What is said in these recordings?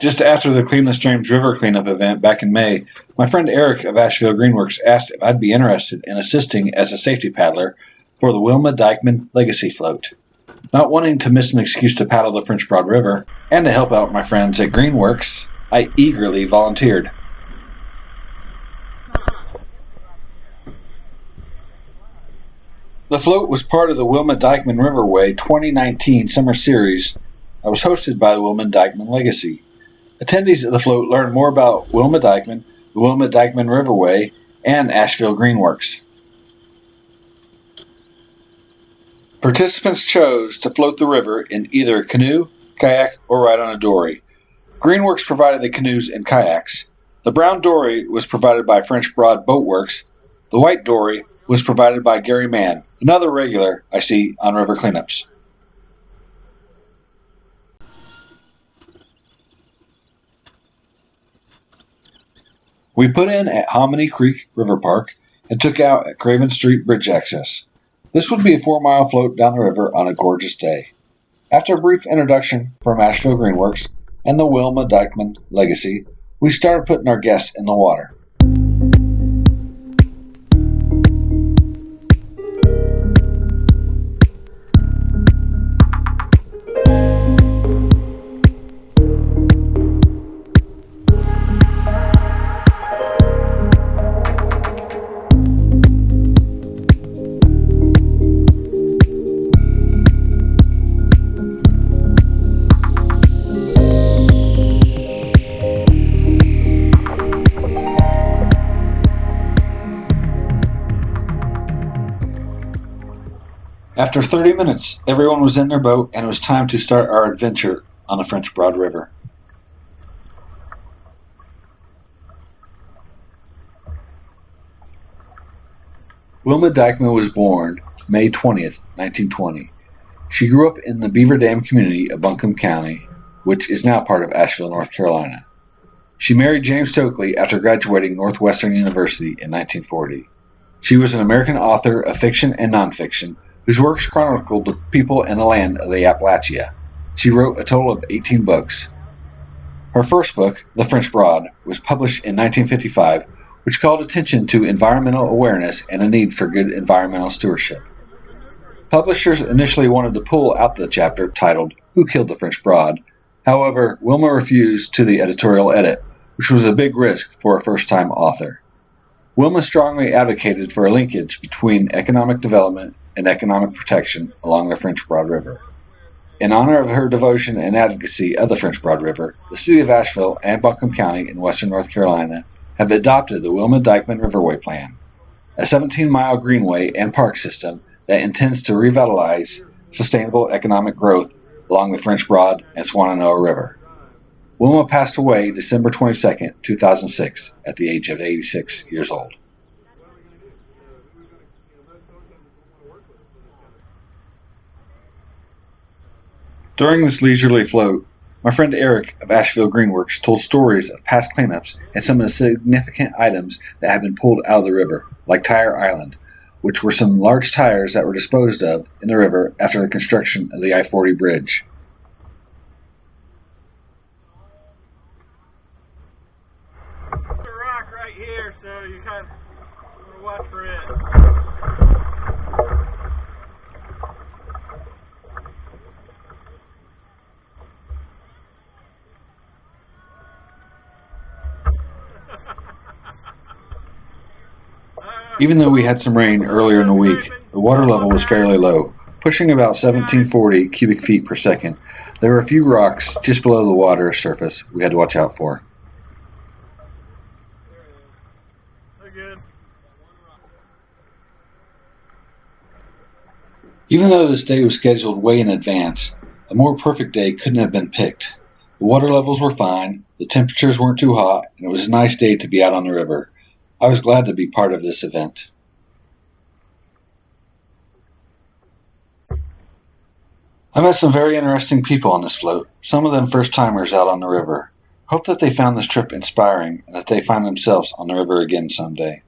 Just after the Cleveland James River cleanup event back in May, my friend Eric of Asheville Greenworks asked if I'd be interested in assisting as a safety paddler for the Wilma Dykeman Legacy Float. Not wanting to miss an excuse to paddle the French Broad River and to help out my friends at Greenworks, I eagerly volunteered. The float was part of the Wilma Dykeman Riverway 2019 Summer Series that was hosted by the Wilma Dykeman Legacy. Attendees of the float learned more about Wilma Dykeman, the Wilma Dykeman Riverway, and Asheville Greenworks. Participants chose to float the river in either canoe, kayak, or ride on a dory. Greenworks provided the canoes and kayaks. The brown dory was provided by French Broad Boat Works. The white dory was provided by Gary Mann, another regular I see on river cleanups. We put in at Hominy Creek River Park and took out at Craven Street Bridge Access. This would be a 4-mile float down the river on a gorgeous day. After a brief introduction from Asheville Greenworks and the Wilma Dykeman Legacy, we started putting our guests in the water. After 30 minutes, everyone was in their boat and it was time to start our adventure on the French Broad River. Wilma Dykeman was born May 20th, 1920. She grew up in the Beaver Dam community of Buncombe County, which is now part of Asheville, North Carolina. She married James Stokely after graduating Northwestern University in 1940. She was an American author of fiction and nonfiction, whose works chronicled the people and the land of the Appalachia. She wrote a total of 18 books. Her first book, The French Broad, was published in 1955, which called attention to environmental awareness and a need for good environmental stewardship. Publishers initially wanted to pull out the chapter titled Who Killed the French Broad? However, Wilma refused to the editorial edit, which was a big risk for a first-time author. Wilma strongly advocated for a linkage between economic development and economic protection along the French Broad River. In honor of her devotion and advocacy of the French Broad River, the city of Asheville and Buncombe County in western North Carolina have adopted the Wilma Dykeman Riverway Plan, a 17-mile greenway and park system that intends to revitalize sustainable economic growth along the French Broad and Swannanoa River. Wilma passed away December 22, 2006, at the age of 86 years old. During this leisurely float, my friend Eric of Asheville Greenworks told stories of past cleanups and some of the significant items that have been pulled out of the river, like Tire Island, which were some large tires that were disposed of in the river after the construction of the I-40 bridge. There's a rock right here, so you kind of want to watch for it. Even though we had some rain earlier in the week, the water level was fairly low, pushing about 1740 cubic feet per second. There were a few rocks just below the water surface we had to watch out for. Even though this day was scheduled way in advance, a more perfect day couldn't have been picked. The water levels were fine, the temperatures weren't too hot, and it was a nice day to be out on the river. I was glad to be part of this event. I met some very interesting people on this float, some of them first-timers out on the river. Hope that they found this trip inspiring and that they find themselves on the river again someday.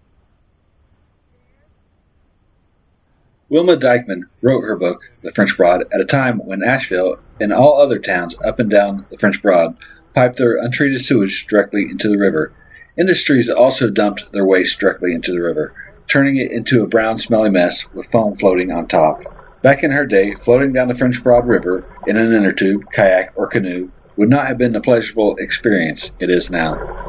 Wilma Dykeman wrote her book, The French Broad, at a time when Asheville and all other towns up and down the French Broad piped their untreated sewage directly into the river. Industries also dumped their waste directly into the river, turning it into a brown, smelly mess with foam floating on top. Back in her day, floating down the French Broad River in an inner tube, kayak, or canoe would not have been the pleasurable experience it is now.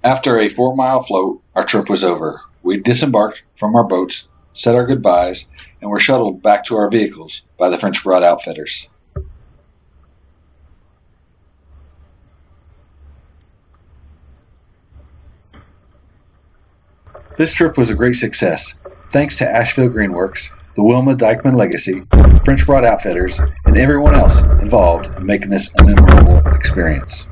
After a 4-mile float, our trip was over. We disembarked from our boats, said our goodbyes, and were shuttled back to our vehicles by the French Broad outfitters. This trip was a great success, thanks to Asheville Greenworks, the Wilma Dykeman Legacy, French Broad outfitters, and everyone else involved in making this a memorable experience.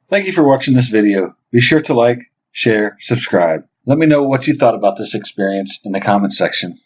Thank you for watching this video. Be sure to like, share, subscribe. Let me know what you thought about this experience in the comments section.